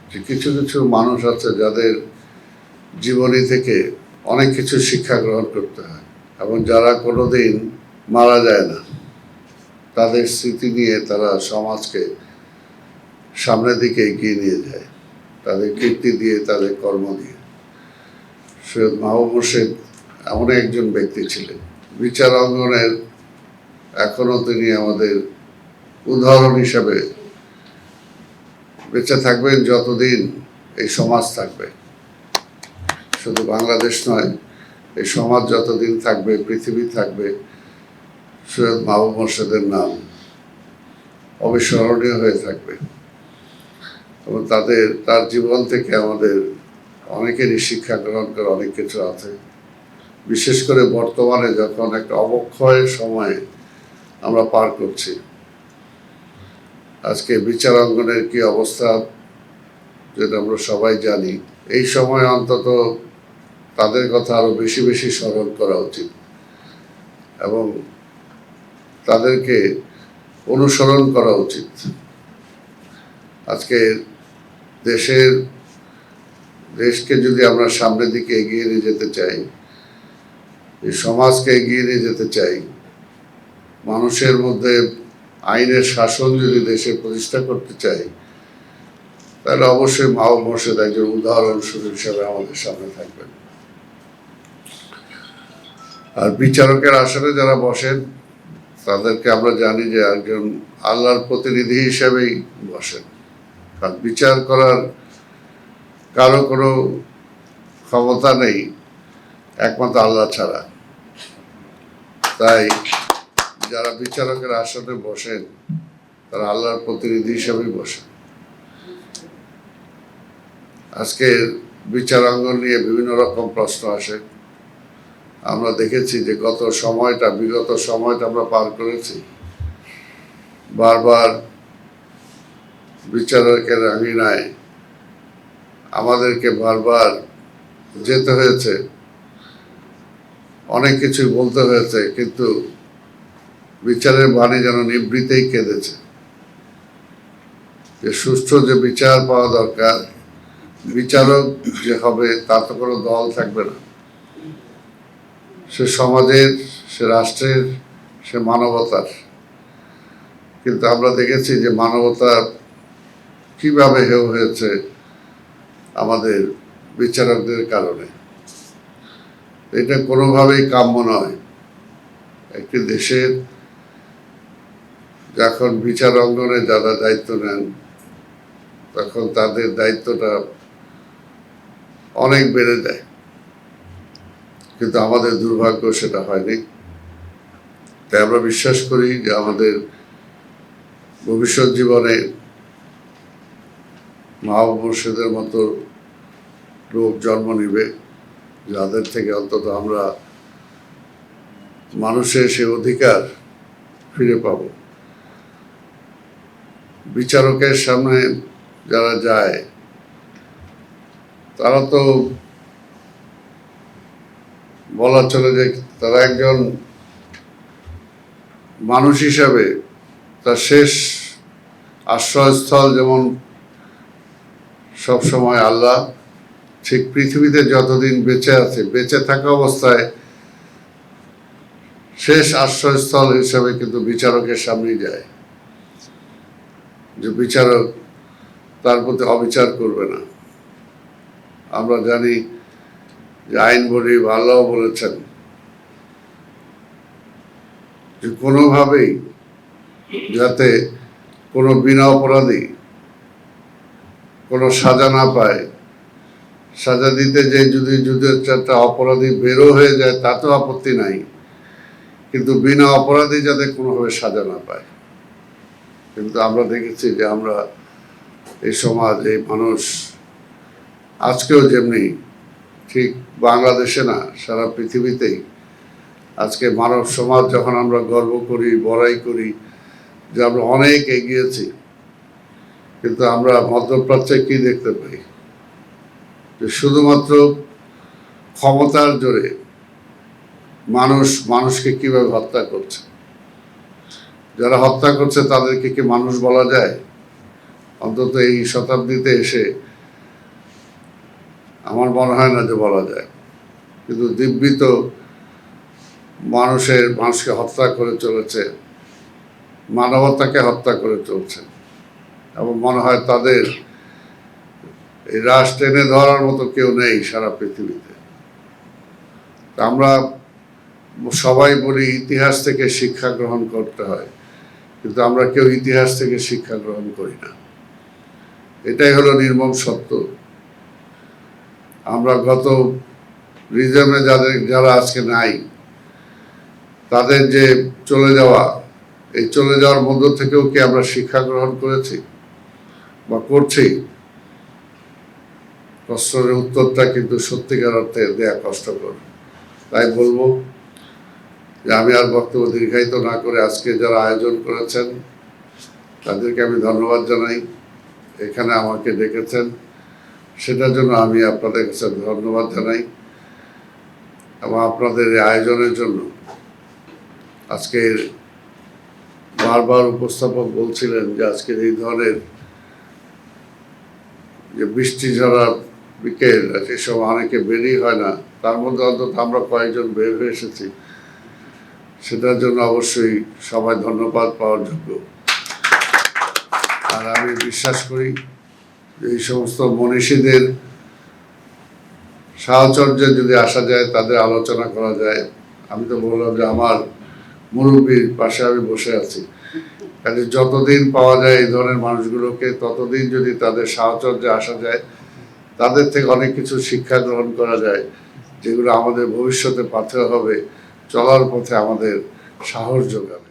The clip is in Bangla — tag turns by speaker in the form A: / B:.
A: যে কিছু কিছু মানুষ আছে যাদের জীবনী থেকে অনেক কিছু শিক্ষা গ্রহণ করতে হয়, এবং যারা কোনোদিন মারা যায় না, তাদের স্মৃতি নিয়ে তারা সমাজকে সামনের দিকে এগিয়ে নিয়ে যায়, তাদের কীর্তি দিয়ে, তাদের কর্ম দিয়ে। সৈয়দ মাহবুব মোর্শেদ এমন একজন ব্যক্তি ছিলেন, বিচার অঙ্গনের এখনো তিনি আমাদের উদাহরণ হিসাবে বেঁচে থাকবেন যতদিন এই সমাজ থাকবে। শুধু বাংলাদেশ নয়, এই সমাজ যতদিন থাকবে, পৃথিবী থাকবে, সৈয়দ মাহবুব মোর্শেদের নাম অবিস্মরণীয় হয়ে থাকবে। এবং তার জীবন থেকে আমাদের অনেকেরই শিক্ষা গ্রহণ করে অনেক কিছু আছে। বিশেষ করে বর্তমানে যখন একটা অবক্ষয়ের সময়ে আমরা পার করছি, আজকে বিচার অঙ্গনের কি অবস্থা যেটা আমরা সবাই জানি, এই সময় অন্তত তাদের কথা আরো বেশি বেশি স্মরণ করা উচিত এবং তাদেরকে অনুসরণ করা উচিত। আজকে দেশকে যদি আমরা সামনের দিকে এগিয়ে নিয়ে যেতে চাই, এই সমাজকে এগিয়ে নিয়ে যেতে চাই, মানুষের মধ্যে আইনের শাসন যদি দেশে প্রতিষ্ঠা করতে চাই, তাহলে অবশ্যই মাহবুব মোর্শেদ একজন উদাহরণস্বরূপ হিসাবে আমাদের সামনে থাকবেন। আর বিচারকের আসনে যারা বসেন, তাদেরকে আমরা জানি যে একজন আল্লাহর প্রতিনিধি হিসেবেই বসেন। কারণ বিচার করার কারো কোনো ক্ষমতা নেই একমাত্র আল্লাহ ছাড়া। তাই যারা বিচারকের আসনে বসেন, তারা আল্লাহর প্রতিনিধি হিসেবেই বসেন। আজকে বিচারাঙ্গন নিয়ে বিভিন্ন রকম প্রশ্ন আসে। আমরা দেখেছি যে বিগত সময়টা আমরা পার করেছি, বারবার বিচারকের আঙিনায় আমাদেরকে বারবার যেতে হয়েছে, অনেক কিছুই বলতে হয়েছে, কিন্তু বিচারের বাণী যেন নিভৃতেই কেঁদেছে। যে সুষ্ঠু যে বিচার পাওয়া দরকার, বিচারক যে হবে তার তো কোনো দল থাকবে না, সে সমাজের, সে রাষ্ট্রের, সে মানবতার। কিন্তু আমরা দেখেছি যে মানবতা কিভাবে হেয় হয়েছে আমাদের বিচারকদের কারণে। এটা কোনোভাবেই কাম্য নয়। একটি দেশের যখন বিচার অঙ্গনে যারা দায়িত্ব নেন, তখন তাদের দায়িত্বটা অনেক বেড়ে যায়, কিন্তু আমাদের দুর্ভাগ্য সেটা হয়নি। তাই আমরা বিশ্বাস করি যে আমাদের ভবিষ্যৎ জীবনে মাহবুব মোর্শেদের মতো লোক জন্ম নিবে, যাদের থেকে অন্তত আমরা মানুষের সে অধিকার ফিরে পাব। বিচারকের সামনে যারা যায়, তারা তো বলা চলে যে তারা একজন মানুষ হিসাবে তার শেষ আশ্রয়স্থল যেমন সবসময় আল্লাহ, ঠিক পৃথিবীতে যতদিন বেঁচে আছে, বেঁচে থাকা অবস্থায় শেষ আশ্রয়স্থল হিসাবে কিন্তু বিচারকের সামনেই যায়, যে বিচারক তার প্রতি অবিচার করবে না। আমরা জানি যে আইন বলি, আল্লাহ বলেছেন যে কোনোভাবেই যাতে কোনো বিনা অপরাধী কোনো সাজা না পায়। সাজা দিতে যে যদি চারটা অপরাধী বেরো হয়ে যায় তাতেও আপত্তি নাই, কিন্তু বিনা অপরাধী যাতে কোনোভাবে সাজা না পায়। কিন্তু আমরা দেখেছি যে আমরা এই সমাজ, এই মানুষ আজকেও যেমনি, ঠিক বাংলাদেশে না, সারা পৃথিবীতেই আজকে মানব সমাজ যখন আমরা গর্ব করি, বড়াই করি যে আমরা অনেক এগিয়েছি, কিন্তু আমরা মধ্যপ্রাচ্যে কি দেখতে পাই? যে শুধুমাত্র ক্ষমতার জোরে মানুষকে কিভাবে হত্যা করছে। যারা হত্যা করছে তাদেরকে কি মানুষ বলা যায়? অন্তত এই শতাব্দীতে এসে আমার মনে হয় না যে বলা যায়। কিন্তু দিব্যি তো মানুষকে হত্যা করে চলেছে, মানবতাকে হত্যা করে চলছে, এবং মনে হয় তাদের এই রাশ টেনে ধরার মতো কেউ নেই সারা পৃথিবীতে। আমরা সবাই বলি ইতিহাস থেকে শিক্ষা গ্রহণ করতে হয়, কিন্তু আমরা কেউ ইতিহাস থেকে শিক্ষা গ্রহণ করি না। এটাই হলো নির্মম সত্য। আমরা গত রিজমে যারা আজকে নাই, তাদের যে চলে যাওয়া, এই চলে যাওয়ার মধ্য থেকেও কি আমরা শিক্ষা গ্রহণ করেছি বা করছি? প্রশ্নের উত্তরটা কিন্তু সত্যিকার অর্থে দেয়া কষ্টকর। তাই বলবো যে আমি আর বক্তব্য দীর্ঘায়িত না করে আজকে যারা আয়োজন করেছেন তাদেরকে আমি ধন্যবাদ জানাই। এখানে আমাকে ডেকেছেন, সেটার জন্য আমি আপনাদের কাছে ধন্যবাদ জানাই, এবং আপনাদের এই আয়োজনের জন্য। আজকের বারবার উপস্থাপক বলছিলেন যে আজকের এই ধরনের যে বৃষ্টি ঝরা বিকেল, এসব অনেকে বেরই হয় না, তার মধ্যে অন্তত আমরা কয়েকজন বের হয়ে এসেছি, সেটার জন্য অবশ্যই সবাই ধন্যবাদ পাওয়ার যোগ্য। আর আমি বিশ্বাস করি যে এই সমস্ত মনীষীদের সাহচর্যে যদি আসা যায়, তাদের আলোচনা করা যায়। আমি তো বললাম যে আমার মুরব্বীর পাশে আমি বসে আছি, কাজে যতদিন পাওয়া যায় এই ধরনের মানুষগুলোকে, ততদিন যদি তাদের সাহচর্যে আসা যায়, তাদের থেকে অনেক কিছু শিক্ষা গ্রহণ করা যায়, যেগুলো আমাদের ভবিষ্যতে পাথেয় হবে, চলার পথে আমাদের সাহস যোগাবে।